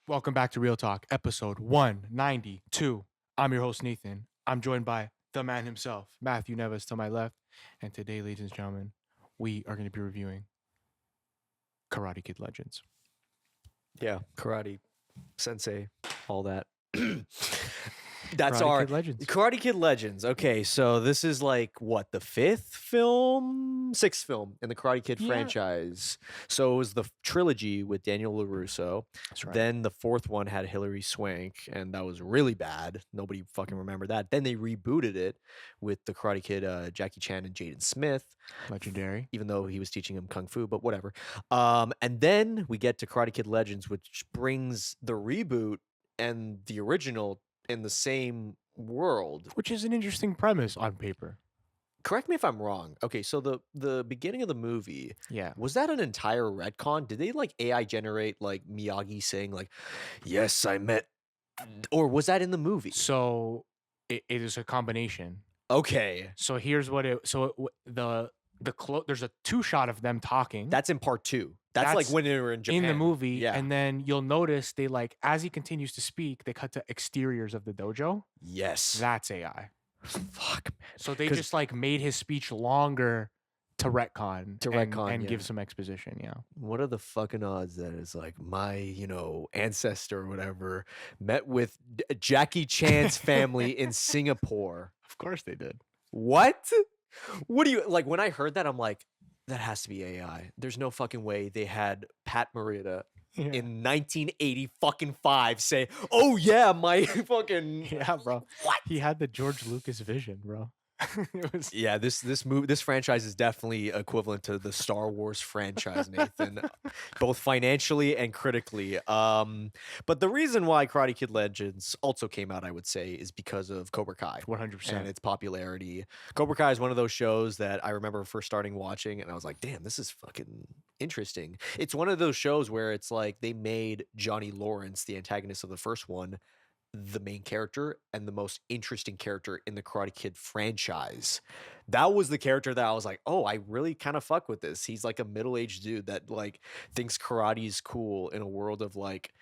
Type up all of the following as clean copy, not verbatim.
Welcome back to Real Talk, episode 192. I'm your host, Nathan. I'm joined by the man himself, Matthew Neves, to my left. And today, ladies and gentlemen, we are going to be reviewing Karate Kid Legends. Yeah, karate, sensei, all that. That's Karate our Kid Legends. Karate Kid Legends. Okay, so this is like what, the sixth film in the Karate Kid Yeah. franchise. So it was the trilogy with Daniel LaRusso. That's right. Then the fourth one had Hilary Swank, and that was really bad. Nobody fucking remembered that. Then they rebooted it with the Karate Kid, Jackie Chan and Jaden Smith. Legendary. Even though he was teaching him kung fu, but whatever. And then we get to Karate Kid Legends, which brings the reboot and the original in the same world. Which is an interesting premise on paper. Correct me if I'm wrong. Okay, so the beginning of the movie, Yeah. was that an entire retcon? Did they like AI generate like Miyagi saying like, "Yes, I met," or was that in the movie? So it is a combination. Okay, So here's what it. So there's a two shot of them talking. that's in part two. That's like That's when they were in Japan. in the movie, Yeah. and then you'll notice they like as he continues to speak, they cut to exteriors of the dojo. Yes. That's AI. Fuck, man. So they 'Cause- just like made his speech longer to retcon and yeah. give some exposition. Yeah, What are the fucking odds that it's like my, ancestor or whatever met with Jackie Chan's family in Singapore? of course they did. What? What do you like? When I heard that, I'm like, that has to be AI. There's no fucking way they had Pat Morita in 1985 say, "Oh yeah, my fucking Yeah, bro. What? He had the George Lucas vision, bro. It was Yeah, this franchise is definitely equivalent to the Star Wars franchise, Nathan, both financially and critically. But the reason why Karate Kid Legends also came out, I would say, is because of Cobra Kai 100%. and its popularity. Cobra Kai is one of those shows that I remember first starting watching, and I was like, damn, this is fucking interesting. It's one of those shows where it's like they made Johnny Lawrence, the antagonist of the first one, the main character and the most interesting character in the Karate Kid franchise. That was the character that I was like, oh, I really kind of fuck with this. He's like a middle-aged dude that like thinks karate is cool in a world of like,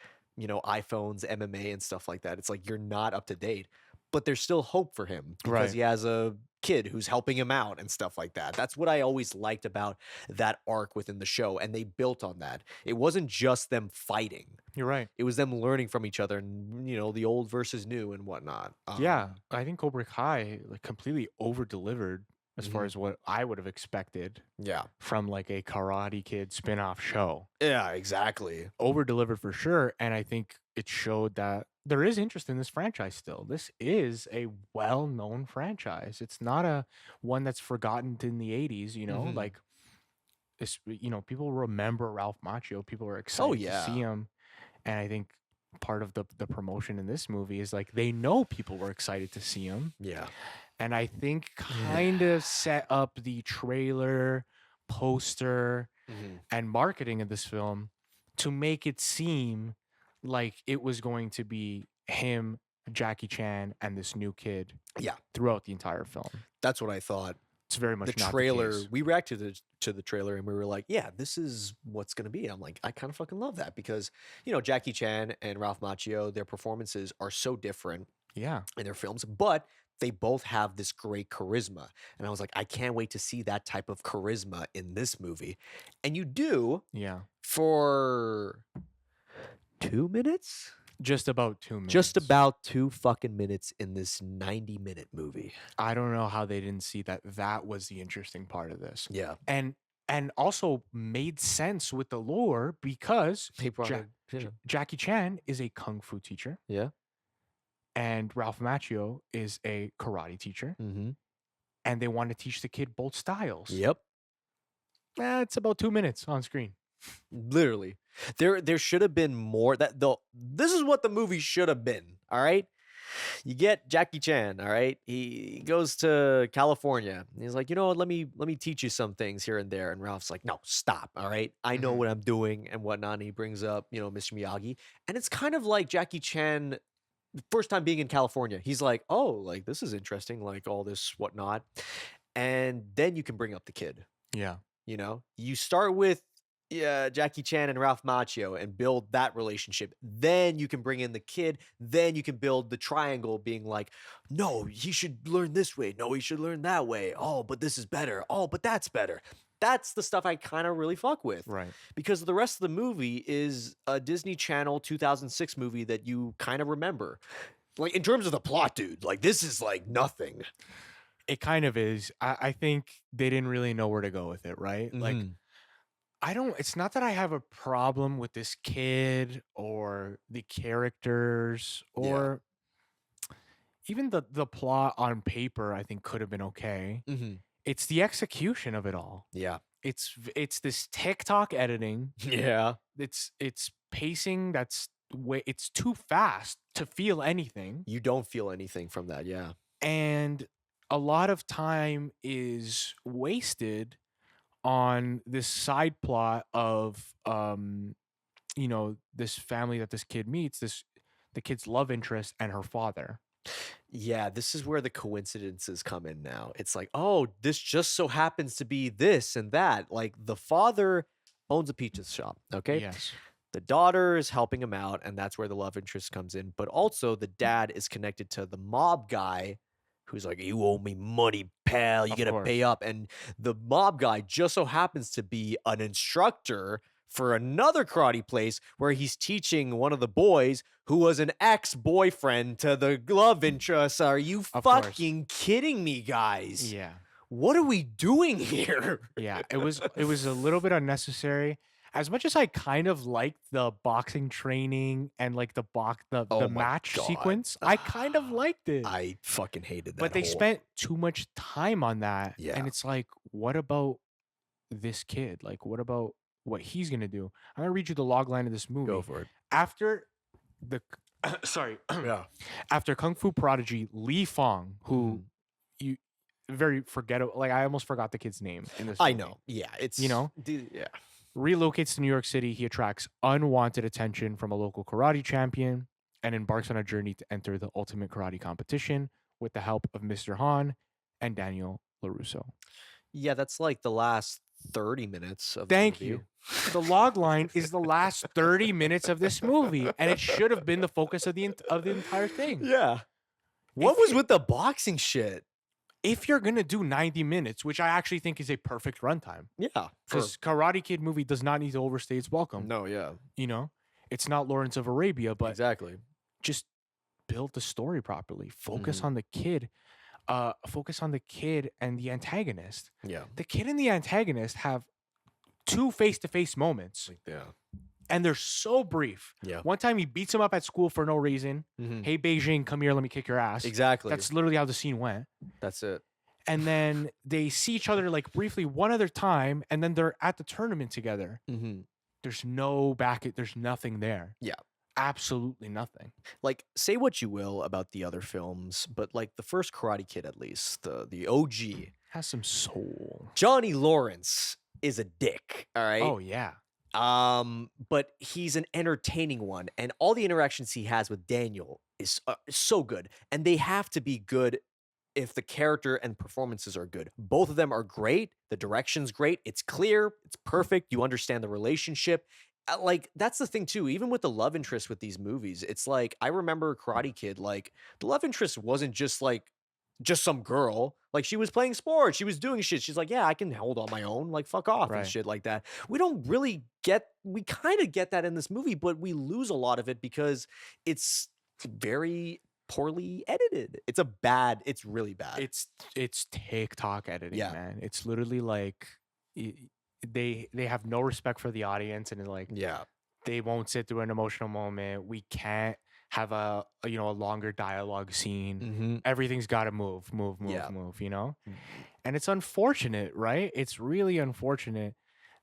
iPhones, MMA and stuff like that. It's like you're not up to date, but there's still hope for him because Right. he has a kid who's helping him out and stuff like that. That's what I always liked about that arc within the show, and they built on that. It wasn't just them fighting. You're right. It was them learning from each other and, the old versus new and whatnot. Yeah, I think Cobra Kai like completely over delivered as far Mhm. as what I would have expected Yeah. from like a Karate Kid spin-off show. Yeah, exactly. Over delivered for sure, and I think it showed that there is interest in this franchise still. This is a well-known franchise. It's not a one that's forgotten in the 80s, Mhm. like it's, people remember Ralph Macchio. People are excited to see yeah. him, and I think part of the promotion in this movie is like they know people were excited to see him, Yeah. and I think kind of set up the trailer, poster, Mhm. and marketing of this film to make it seem like it was going to be him, Jackie Chan, and this new kid Yeah. throughout the entire film. That's what I thought. It's very much The not trailer, the case. we reacted to the trailer and we were like, yeah, this is what's going to be. I'm like, I kind of fucking love that because, Jackie Chan and Ralph Macchio, their performances are so different Yeah, in their films, but they both have this great charisma. And I was like, I can't wait to see that type of charisma in this movie. And you do yeah, for 2 minutes? just about 2 minutes. Just about 2 fucking minutes in this 90-minute movie. I don't know how they didn't see that was the interesting part of this, Yeah. and also made sense with the lore because He brought Ja- Jackie Chan is a kung fu teacher Yeah. and Ralph Macchio is a karate teacher, Mm-hmm. and they want to teach the kid both styles. Yep. It's about 2 minutes on screen. Literally. There should have been more. This is what the movie should have been. All right. You get Jackie Chan. All right. He goes to California. And he's like, let me teach you some things here and there. And Ralph's like, no, stop. All right. I know Mhm. what I'm doing and whatnot. And he brings up, Mr. Miyagi. And it's kind of like Jackie Chan first time being in California. He's like, oh, like this is interesting, like all this whatnot. And then you can bring up the kid. Yeah. You start with yeah, Jackie Chan and Ralph Macchio and build that relationship. Then you can bring in the kid. Then you can build the triangle being like, no, he should learn this way. No, he should learn that way. Oh, but this is better. Oh, but that's better. That's the stuff I kind of really fuck with. Right. Because the rest of the movie is a Disney Channel 2006 movie that you kind of remember. Like, in terms of the plot, dude, like, this is like nothing. It kind of is. I think they didn't really know where to go with it, right? Like, Mhm. it's not that I have a problem with this kid or the characters Yeah. or even the plot on paper. I think could have been okay. Mhm. It's the execution of it all. Yeah. It's this TikTok editing. Yeah. It's pacing that's it's too fast to feel anything. You don't feel anything from that. Yeah. And a lot of time is wasted on this side plot of this family that this kid meets, the kid's love interest and her father. Yeah, this is where the coincidences come in now. It's like, oh, this just so happens to be this and that. Like, the father owns a pizza shop, okay? Yes. The daughter is helping him out, and that's where the love interest comes in. But also, the dad is connected to the mob guy who's like, you owe me money, pal. You Of gotta pay course. up. And the mob guy just so happens to be an instructor for another karate place where he's teaching one of the boys who was an ex-boyfriend to the love interest. Are you Of course. fucking kidding me, guys? Yeah. What are we doing here? Yeah. It was a little bit unnecessary. As much as I kind of liked the boxing training and like the Oh my match God. sequence, I kind of liked it. I fucking hated that. But they whole- spent too much time on that. Yeah. And it's like, what about this kid? Like, what about what he's gonna do? I'm gonna read you the log line of this movie. Go for it. After the sorry, Yeah. after Kung Fu prodigy Li Fong, who Mhm. you very forgettable, like I almost forgot the kid's name in this. I movie, know. Yeah. It's yeah. relocates to New York City. He attracts unwanted attention from a local karate champion and embarks on a journey to enter the ultimate karate competition with the help of Mr. Han and Daniel LaRusso. Yeah, that's like the last 30 minutes of the Thank movie. you. The log line is the last 30 minutes of this movie, and it should have been the focus of the entire thing. Yeah. What If was you- with the boxing shit? If you're gonna do 90 minutes, which I actually think is a perfect runtime, Yeah. because Karate Kid movie does not need to overstay its welcome. No, yeah. You know, it's not Lawrence of Arabia, but Exactly. just build the story properly. Focus Mhm. on the kid. Focus on the kid and the antagonist. Yeah. The kid and the antagonist have two face-to-face moments, Yeah. and they're so brief. Yeah. One time he beats him up at school for no reason. Mhm. Hey, Beijing, come here, let me kick your ass. Exactly. That's literally how the scene went. That's it. And then they see each other like briefly one other time, and then they're at the tournament together. Mm-hmm. There's there's nothing there. Yeah. Absolutely nothing. Like, say what you will about the other films, but like the first Karate Kid, at least the OG, Has some soul. Johnny Lawrence is a dick. All right. Oh yeah. But he's an entertaining one, and all the interactions he has with Daniel is so good, and they have to be good if the character and performances are good. Both of them are great. The direction's great. It's clear. It's perfect. You understand the relationship. Like, that's the thing too. Even with the love interest with these movies, it's like, I remember Karate Kid. Like, the love interest wasn't just some girl. Like, she was playing sports. She was doing shit. She's like, yeah, I can hold on my own. Like, fuck off and Right. shit like that. We kind of get that in this movie, but we lose a lot of it because it's very poorly edited. It's really bad. It's TikTok editing, Yeah. man. It's literally like they have no respect for the audience, and it's like yeah. they won't sit through an emotional moment. We can't have a longer dialogue scene. Mm-hmm. Everything's got to move, Yeah. move. And it's unfortunate, right? It's really unfortunate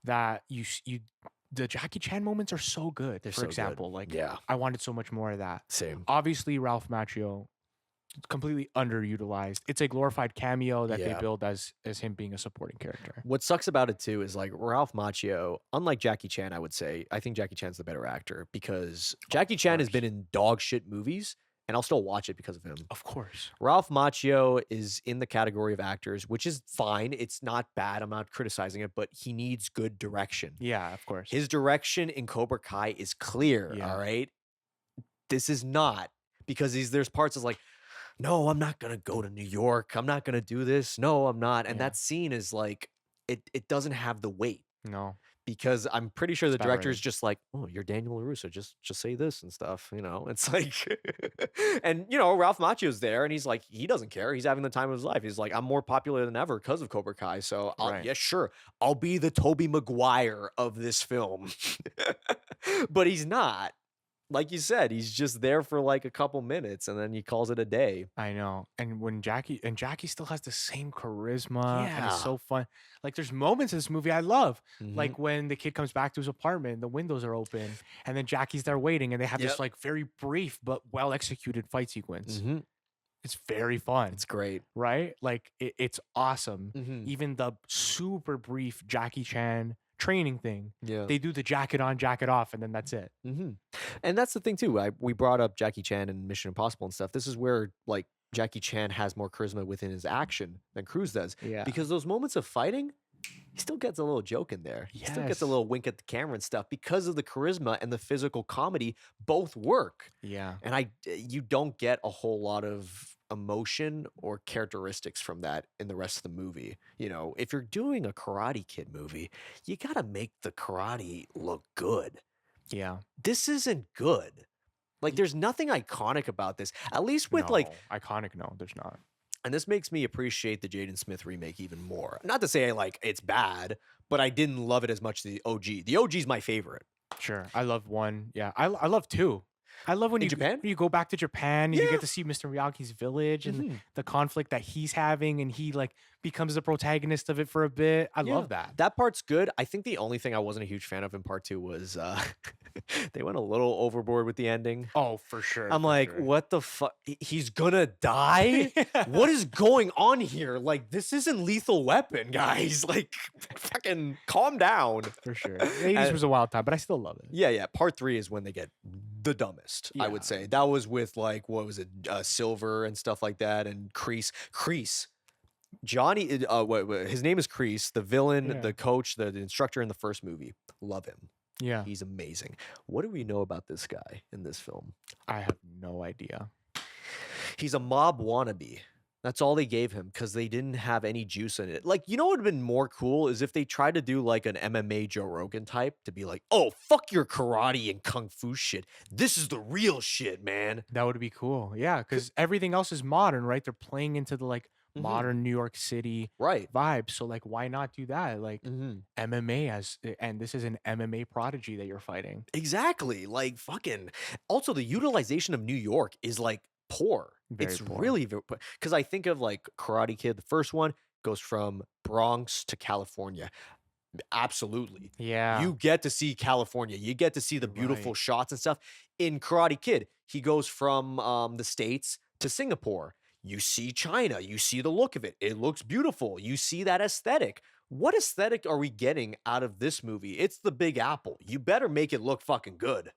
that the Jackie Chan moments are so good. They're For so good. example, like Yeah. I wanted so much more of that. Same. Obviously, Ralph Macchio completely underutilized. It's a glorified cameo that they Yeah. build as him being a supporting character. What sucks about it too is like Ralph Macchio, unlike Jackie Chan, I would say, I think Jackie Chan's the better actor because Jackie Chan has course. been in dog shit movies and I'll still watch it because of him. Of course. Ralph Macchio is in the category of actors, which is fine. It's not bad. I'm not criticizing it, but he needs good direction. Yeah, of course. His direction in Cobra Kai is clear, Yeah. all right? This is not, because there's parts that's like, no, I'm not going to go to New York. I'm not going to do this. No, I'm not. And Yeah. that scene is like, it doesn't have the weight. No. Because I'm pretty sure the bad director's writing. just like, oh, you're Daniel LaRusso, just say this and stuff, you know? It's like, and you know, Ralph Macchio's there, and he's like, he doesn't care. He's having the time of his life. He's like, I'm more popular than ever because of Cobra Kai. So Right. yeah, sure, I'll be the Tobey Maguire of this film. But he's not. Like you said, he's just there for like a couple minutes, and then he calls it a day. I know. And when Jackie still has the same charisma and Yeah. it's so fun. Like there's moments in this movie I love. Mhm. Like when the kid comes back to his apartment, the windows are open, and then Jackie's there waiting, and they have Yep. this like very brief but well executed fight sequence. Mhm. It's very fun. It's great. Right? Like it's awesome. Mhm. Even the super brief Jackie Chan training thing. Yeah. They do the jacket on, jacket off, and then that's it. Mm-hmm. And that's the thing too. We brought up Jackie Chan and Mission Impossible and stuff. This is where like Jackie Chan has more charisma within his action than Cruise does. Yeah. Because those moments of fighting, he still gets a little joke in there. He still gets a Yes. little wink at the camera and stuff because of the charisma and the physical comedy. Both work. Yeah. And you don't get a whole lot of emotion or characteristics from that in the rest of the movie. You know, if you're doing a Karate Kid movie, you got to make the karate look good. Yeah. This isn't good. Like, there's nothing iconic about this. At least with like, No. Iconic, no, there's not. and this makes me appreciate the Jaden Smith remake even more. Not to say like it's bad, but I didn't love it as much as the OG. The OG is my favorite. Sure. I love one. Yeah. I love two. I love when In you Japan? when you go back to Japan and you Yeah. get to see Mr. Miyagi's village and Mhm. the conflict that he's having, and he like becomes the protagonist of it for a bit. I Yeah. love that. That part's good. I think the only thing I wasn't a huge fan of in part 2 was they went a little overboard with the ending. Oh, for sure. I'm for like, sure. what the fuck? He's gonna die? What is going on here? Like, this isn't Lethal Weapon, guys. Like, fucking calm down. For sure. The 80s was a wild time, but I still love it. Yeah. Part 3 is when they get the dumbest, I would Yeah. say. That was with, like, what was it? Silver and stuff like that, and Kreese. Johnny, his name is Kreese, the villain, Yeah. the coach, the instructor in the first movie. Love him. Yeah. He's amazing. What do we know about this guy in this film? I have no idea. He's a mob wannabe. That's all they gave him because they didn't have any juice in it. Like, you know what would have been more cool is if they tried to do like an MMA Joe Rogan type to be like, oh, fuck your karate and kung fu shit. This is the real shit, man. That would be cool. Yeah, because everything else is modern, right? They're playing into the like Mhm. modern New York City Right. vibe. So like, why not do that? Like Mhm. MMA and this is an MMA prodigy that you're fighting. Exactly. Like, fucking. Also, the utilization of New York is like poor. Very It's poor. really very poor. Because I think of like Karate Kid, the first one goes from Bronx to California. Absolutely. Yeah. You get to see California. You get to see the You're beautiful right. shots and stuff. In Karate Kid, he goes from the States to Singapore. You see China. You see the look of it. It looks beautiful. You see that aesthetic. What aesthetic are we getting out of this movie? It's the Big Apple. You better make it look fucking good.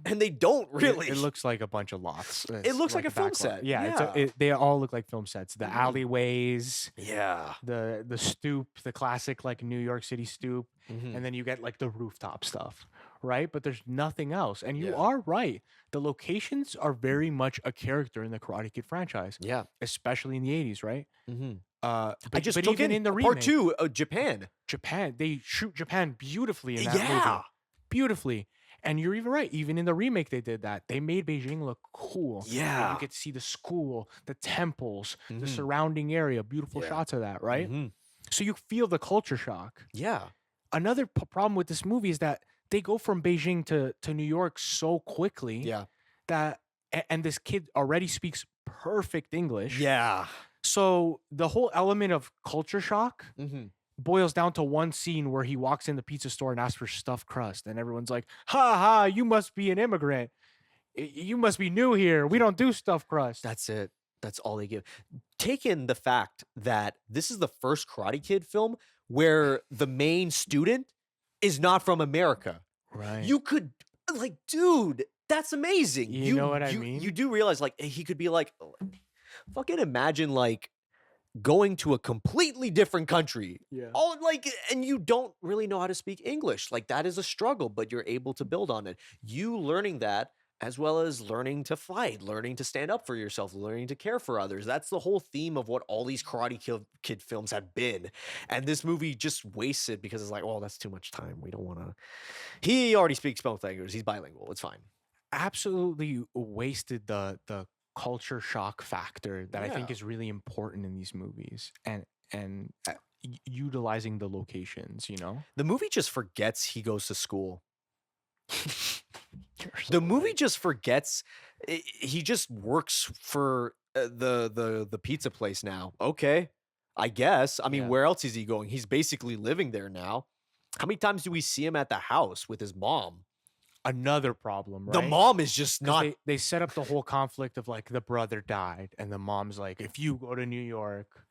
And they don't really. It looks like a bunch of lots. It looks like a the film backlot. set. Yeah, Yeah. they all look like film sets. The Mhm. alleyways, Yeah. the stoop, the classic like New York City stoop, Mhm. and then you get like the rooftop stuff, right? But there's nothing else. And you Yeah. are right. The locations are very much a character in the Karate Kid franchise, Yeah. especially in the 80s, right? Mhm. But, I just but took even in the part remake, 2, Japan. Japan, they shoot Japan beautifully in that Yeah. movie. Beautifully. And you're even right. Even in the remake, they did that. They made Beijing look cool. And Yeah. you get to see the school, the temples, the Mhm. surrounding area, beautiful Yeah. shots of that, right? Mhm. So you feel the culture shock. Yeah. Another problem with this movie is that they go from Beijing to New York so quickly Yeah. that, and this kid already speaks perfect English. Yeah. So the whole element of culture shock Mhm. boils down to one scene where he walks in the pizza store and asks for stuffed crust, and everyone's like, "Ha ha! You must be an immigrant. You must be new here. We don't do stuffed crust." That's it. That's all they give. Take in the fact that this is the first Karate Kid film where the main student is not from America. Right. You could, like, dude, That's amazing. You know what I mean? You do realize like he could be like, fucking imagine like going to a completely different country. Yeah. All like, and you don't really know how to speak English. Like that is a struggle, but you're able to build on it. You learning that as well as learning to fight, learning to stand up for yourself, learning to care for others. That's the whole theme of what all these Kid films have been. And this movie just wasted because it's like, oh, that's too much time. We don't want to. He already speaks both languages. He's bilingual. It's fine. Absolutely wasted the culture shock factor that I think Yeah. is really important in these movies, and utilizing the locations. The movie just forgets he goes to school. You're The so movie right. just forgets he just works for the pizza place now. Okay, I guess. I mean, Yeah. where else is he going? He's basically living there now. How many times do we see him at the house with his mom? Another problem, The right? mom is just 'Cause not. they set up the whole conflict of like the brother died, and the mom's like, if you go to New York,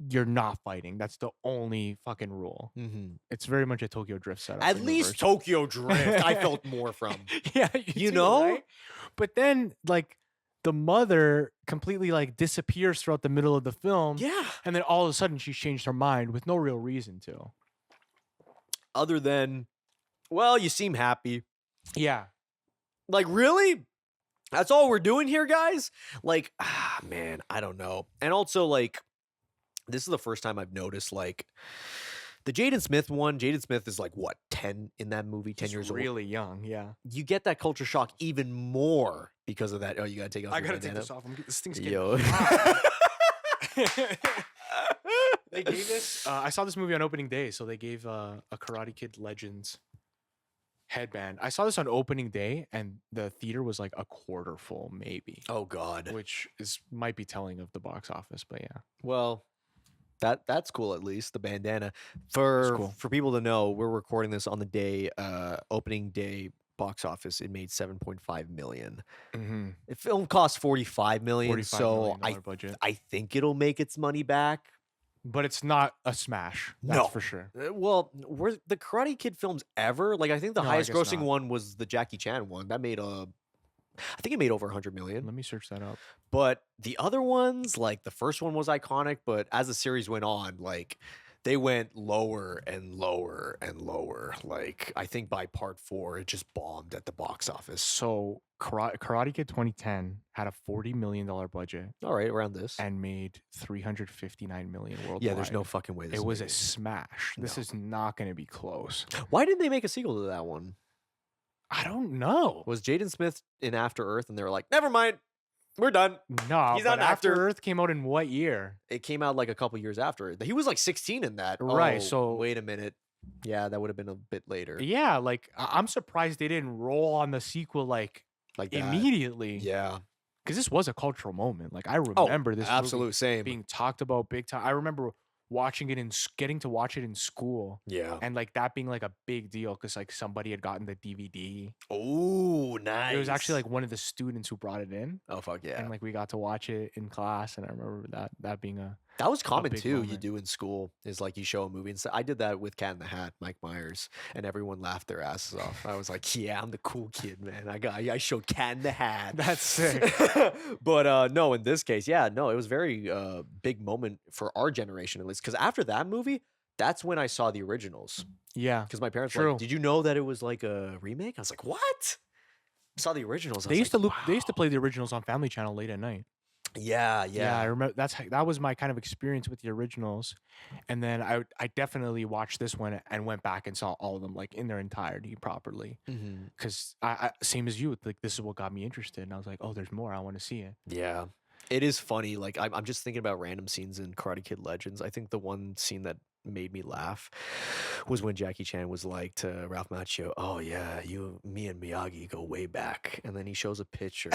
you're not fighting. That's the only fucking rule. Mhm. It's very much a Tokyo Drift setup. At in least reverse. Tokyo Drift, I felt more from. Yeah, You too, know? right? But then like the mother completely like disappears throughout the middle of the film, Yeah. and then all of a sudden she's changed her mind with no real reason to. Other than, well, you seem happy. Yeah. Like, really? That's all we're doing here, guys? Like, man, I don't know. And also, like, this is the first time I've noticed, like, the Jaden Smith one. Jaden Smith is like, what, 10 in that movie? 10 He's years old? really young, yeah. You get that culture shock even more because of that. Oh, you gotta take off I your gotta take bandana? this off. This thing's getting Yo. They gave this. I saw this movie on opening day, so they gave a Karate Kid Legends headband. I saw this on opening day, and the theater was like a quarter full, maybe, Oh, God. which might be telling of the box office. But yeah, Well, that's cool. At least the bandana for cool. people to know. We're recording this on the day opening day box office. It made 7.5 million. Mm-hmm. The film cost 45 million, $45 so million budget, I think it'll make its money back. but it's not a smash. That's No. for sure. Well, were the Karate Kid films ever? Like, I think the No, I highest guess grossing not. one was the Jackie Chan one. That made I think it made over 100 million. Let me search that up. But the other ones, like the first one was iconic, but as the series went on, like they went lower and lower and lower. Like I think by part 4, it just bombed at the box office. So Karate Kid 2010 had a $40 million budget All right, around this. and made 359 million worldwide. Yeah, there's no fucking way this It was made a smash. This No. is not going to be close. Why didn't they make a sequel to that one? I don't know. Was Jaden Smith in After Earth and they were like, never mind, we're done. No, He's but not an After actor. Earth came out in what year? It came out like a couple years after it. He was like 16 in that. Right, Oh, so- wait a minute. Yeah, that would have been a bit later. Yeah, like I'm surprised they didn't roll on the sequel like Like that. immediately. Yeah. Because this was a cultural moment. Like I remember this movie Absolute same. being talked about big time. I remember watching it getting to watch it in school, Yeah. and like that being like a big deal because like somebody had gotten the DVD. Oh, nice. It was actually like one of the students who brought it in, oh fuck yeah. and like we got to watch it in class. And I remember that being a That was common big too. You moment. do in school is like you show a movie and say, I did that with Cat in the Hat, Mike Myers, and everyone laughed their asses off. I was like, yeah, I'm the cool kid, man. I showed Cat in the Hat. That's sick. But no, in this case, yeah, no, it was very big moment for our generation at least. Because after that movie, that's when I saw the originals. Yeah, Because my parents were True. like, did you know that it was like a remake? I was like, what? I saw the originals. I they was used to like, loop. They used to wow. play the originals on Family Channel late at night. Yeah, Yeah, I yeah. remember that was my kind of experience with the originals, and then I definitely watched this one and went back and saw all of them like in their entirety properly. Mhm. Because I same as you, like this is what got me interested, and I was like, oh, there's more. I want to see it. Yeah. It is funny. Like I'm just thinking about random scenes in Karate Kid Legends. I think the one scene that made me laugh was when Jackie Chan was like to Ralph Macchio, "Oh yeah, me and Miyagi go way back." And then he shows a picture.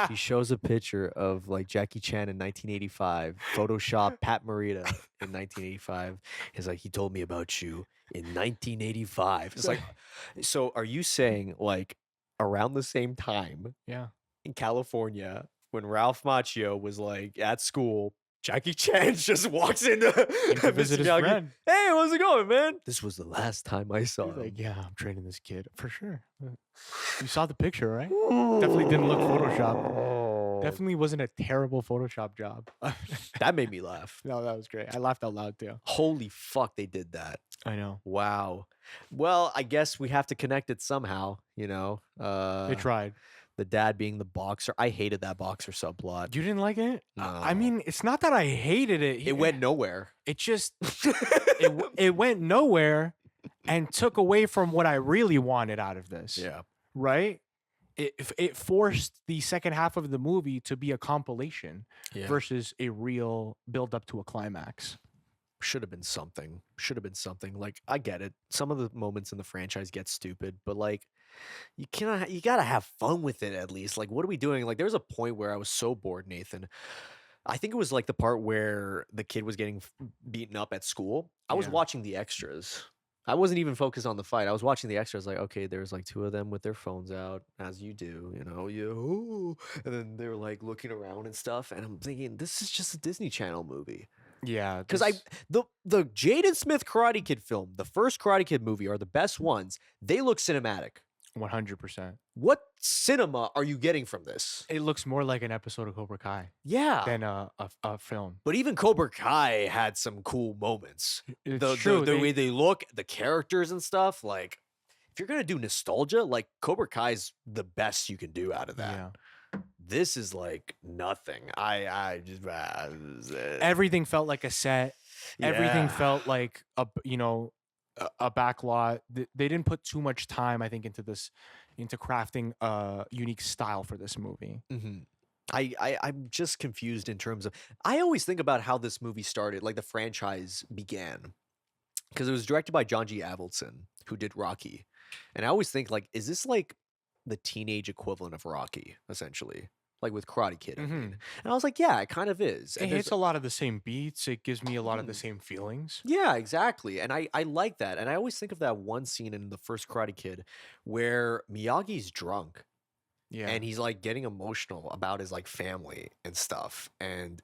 He shows a picture of like Jackie Chan in 1985, Photoshop Pat Morita in 1985. He's like, he told me about you in 1985. It's like, so are you saying like around the same time Yeah, in California when Ralph Macchio was like at school Jackie Chan just walks into to visit his Miyagi. friend. Hey, how's it going, man? This was the last time I saw He's him. like, yeah, I'm training this kid for sure. You saw the picture, right? Definitely didn't look Photoshopped. Definitely wasn't a terrible Photoshop job. That made me laugh. No, that was great. I laughed out loud too. Holy fuck, they did that. I know. Wow. Well, I guess we have to connect it somehow, They tried. the dad being the boxer. I hated that boxer subplot. You didn't like it? I No. mean, it's not that I hated it. It went nowhere. It just it went nowhere and took away from what I really wanted out of this. Yeah. Right? It forced the second half of the movie to be a compilation Yeah. versus a real build up to a climax. Should have been something. Should have been something. Like, I get it. Some of the moments in the franchise get stupid, but like you gotta have fun with it at least. Like, what are we doing? Like, there was a point where I was so bored, Nathan. I think it was like the part where the kid was getting beaten up at school. I was Yeah. watching the extras. I wasn't even focused on the fight. I was watching the extras. Like, okay, there's like two of them with their phones out, as you do, and then they were like looking around and stuff. And I'm thinking, this is just a Disney Channel movie. Yeah. Because the Jaden Smith Karate Kid film, the first Karate Kid movie, are the best ones. They look cinematic. 100%. What cinema are you getting from this? It looks more like an episode of Cobra Kai Yeah. than a film. But even Cobra Kai had some cool moments. It's true. The way they look, the characters and stuff. Like, if you're gonna do nostalgia, like Cobra Kai's the best you can do out of that. Yeah. This is like nothing. I just Everything felt like a set. Everything Yeah. felt like a backlot. They didn't put too much time, I think, into crafting a unique style for this movie. Mhm. I'm just confused in terms of. I always think about how this movie started, like the franchise began, because it was directed by John G. Avildsen, who did Rocky, and I always think like, is this like the teenage equivalent of Rocky, essentially, like with Karate Kid? I mean, and I was like, yeah, it kind of is. It And there's- hits a lot of the same beats. It gives me a lot of the Mhm. same feelings. Yeah, exactly. And I like that. And I always think of that one scene in the first Karate Kid where Miyagi's drunk. Yeah. And he's like getting emotional about his like family and stuff. And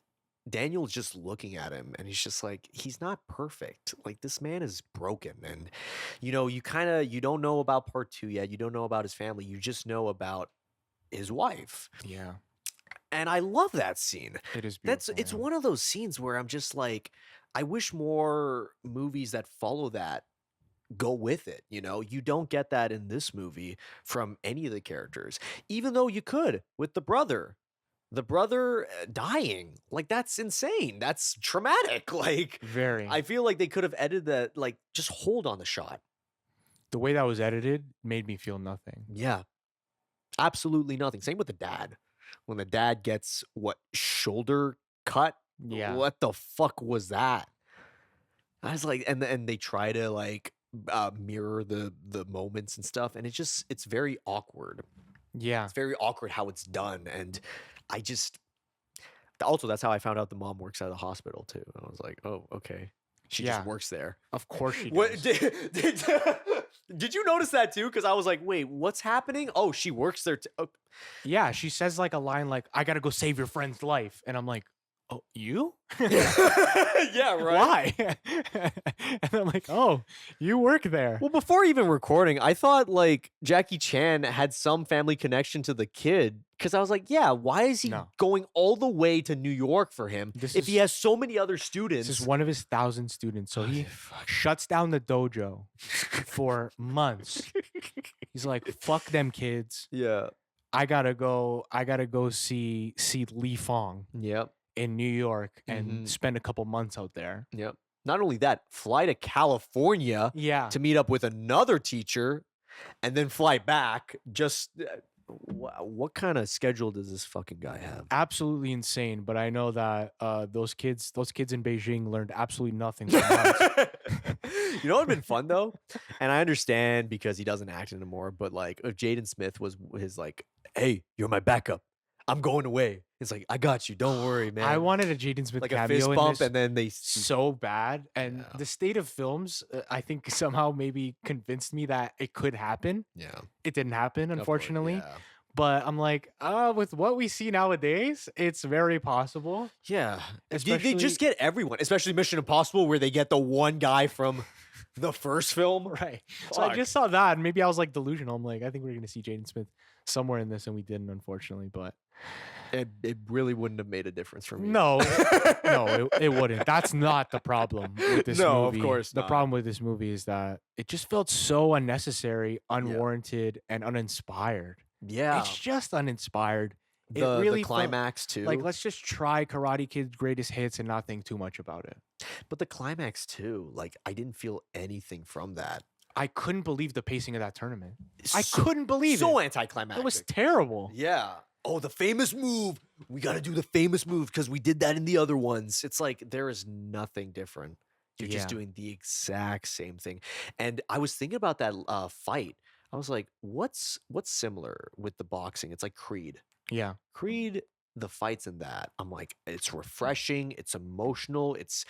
Daniel's just looking at him and he's just like, he's not perfect. Like, this man is broken. And you don't know about part 2 yet. You don't know about his family. You just know about his wife. Yeah. And I love that scene. It is beautiful. It's yeah. one of those scenes where I'm just like, I wish more movies that follow that go with it. You don't get that in this movie from any of the characters, even though you could with the brother dying. Like, that's insane. That's traumatic. Like, Very. I feel like they could have edited that, like, just hold on the shot. The way that was edited made me feel nothing. Yeah, absolutely nothing. Same with the dad. When the dad gets shoulder cut. Yeah. What the fuck was that? I was like, and they try to like mirror the moments and stuff, and it's very awkward. Yeah. It's very awkward how it's done, and I just also, that's how I found out the mom works at a hospital too. I was like, oh, okay, she Yeah. just works there. Of course she does. What did you notice that too? Because I was like, wait, what's happening? Oh, she works there. Oh. Yeah, she says like a line like, I gotta go save your friend's life. And I'm like, oh, you? Yeah, right. Why? And I'm like, oh, you work there. Well, before even recording, I thought like Jackie Chan had some family connection to the kid, because I was like, yeah, why is he No. going all the way to New York for him if he has so many other students? This is one of his 1,000 students. So he shuts down the dojo for months. He's like, fuck them kids. Yeah. I gotta go see Li Fong Yep. in New York and Mhm. spend a couple months out there. Yep. Not only that, fly to California Yeah. to meet up with another teacher, and then fly back. Just what kind of schedule does this fucking guy have? Absolutely insane. But I know that those kids in Beijing learned absolutely nothing from us. You know what'd been fun though? And I understand because he doesn't act anymore, but like if Jaden Smith was his like, hey, you're my backup. I'm going away. It's like, I got you. Don't worry, man. I wanted a Jaden Smith like a cameo fist in bump, this and then they so bad. And Yeah. the state of films, I think somehow maybe convinced me that it could happen. yeah. It didn't happen, Of course, unfortunately. yeah. But I'm like, with what we see nowadays, it's very possible. Yeah. They Especially, just get everyone, especially Mission Impossible, where they get the one guy from the first film. right. So I just saw that, and maybe I was like delusional. I'm like, I think we're gonna see Jaden Smith somewhere in this, and we didn't, unfortunately. But It really wouldn't have made a difference for me. no, no, it wouldn't. That's not the problem with this No, of movie. course The not. problem with this movie is that it just felt so unnecessary, unwarranted, and uninspired. Yeah. It's just uninspired. It The really felt climax too. like, let's just try Karate Kid's greatest hits and not think too much about it. But the climax too, like I didn't feel anything from that. I couldn't believe the pacing of that tournament. I So- couldn't believe so it. anticlimactic. It was terrible. Yeah. Oh, the famous move. We got to do the famous move because we did that in the other ones. It's like there is nothing different. You're just Yeah. doing the exact same thing. And I was thinking about that fight. I was like, what's similar with the boxing? It's like Creed. Yeah. Creed, the fights in that, I'm like, it's refreshing, it's emotional, it's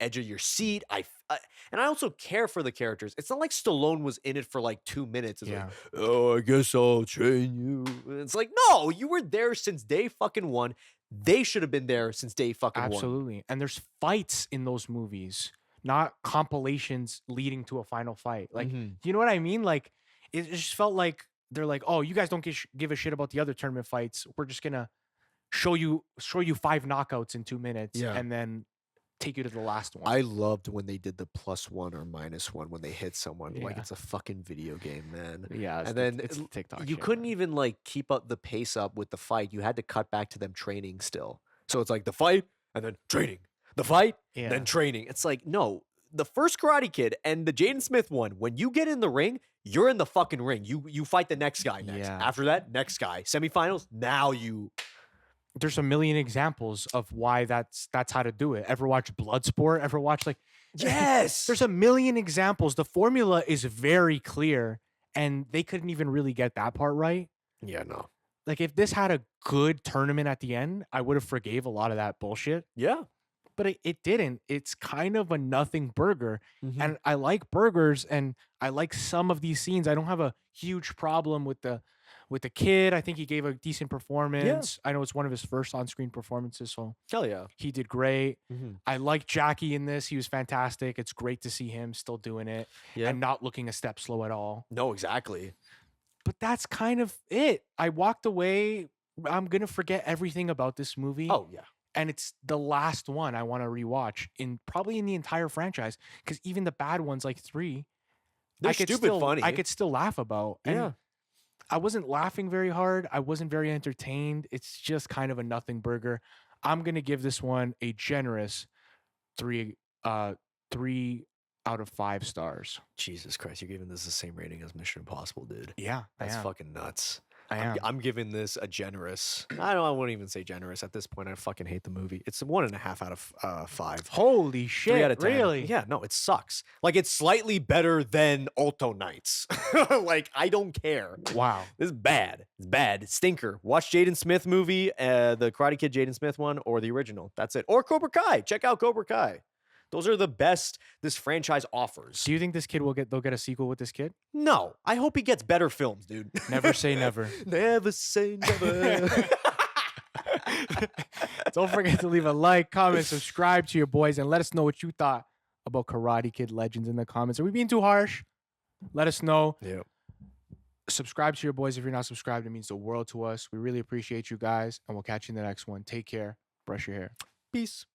edge of your seat. And I also care for the characters. It's not like Stallone was in it for like 2 minutes. It's Yeah. like, oh, I guess I'll train you. And it's like, no, you were there since day fucking one. They should have been there since day fucking one. Absolutely. And there's fights in those movies, not compilations leading to a final fight. Like, Mhm. you know what I mean? Like, it just felt like they're like, oh, you guys don't give a shit about the other tournament fights. We're just gonna show you 5 knockouts in 2 minutes, Yeah. and then take you to the last one. I loved when they did the +1 or -1 when they hit someone. Like Yeah. it's a fucking video game, man. yeah, And then it's TikTok. you shit, couldn't man. even like keep up the pace up with the fight. You had to cut back to them training still. So it's like the fight and then training, the fight, Yeah. then training. It's like, no, the first Karate Kid and the Jaden Smith one, when you get in the ring, you're in the fucking ring. You fight the next guy next. Yeah. After that, next guy. Semifinals, now you. There's a million examples of why that's how to do it. Ever watch Bloodsport? Ever watch like Yes. there's a million examples. The formula is very clear, and they couldn't even really get that part right. Yeah, no. Like, if this had a good tournament at the end, I would have forgave a lot of that bullshit. Yeah. But it didn't. It's kind of a nothing burger. Mhm. And I like burgers, and I like some of these scenes. I don't have a huge problem with the kid. I think he gave a decent performance. I know it's one of his first on-screen performances, so Hell yeah. he did great. Mhm. I like Jackie in this. He was fantastic. It's great to see him still doing it Yeah. and not looking a step slow at all. No, exactly. But that's kind of it. I walked away. I'm going to forget everything about this movie. Oh, yeah. And it's the last one I want to rewatch probably in the entire franchise, because even the bad ones like 3, They're I could stupid still, funny. I could still laugh about. And Yeah. I wasn't laughing very hard. I wasn't very entertained. It's just kind of a nothing burger. I'm gonna give this one a generous 3 out of 5 stars. Jesus Christ, you're giving this the same rating as Mission Impossible, dude. Yeah, That's I am. fucking nuts. I am. I'm giving this a generous. I wouldn't even say generous at this point. I fucking hate the movie. It's a 1.5 out of 5. Holy shit! 3 out of 10. Really? Yeah, no, it sucks. Like it's slightly better than Alto Knights. Like I don't care. Wow. This is bad. It's bad. It's stinker. Watch Jaden Smith movie, the Karate Kid Jaden Smith one, or the original. That's it. Or Cobra Kai. Check out Cobra Kai. Those are the best this franchise offers. Do you think this kid they'll get a sequel with this kid? No, I hope he gets better films, dude. Never say never. Never say never. Don't forget to leave a like, comment, subscribe to your boys, and let us know what you thought about Karate Kid Legends in the comments. Are we being too harsh? Let us know. Yeah. Subscribe to your boys if you're not subscribed. It means the world to us. We really appreciate you guys, and we'll catch you in the next one. Take care. Brush your hair. Peace.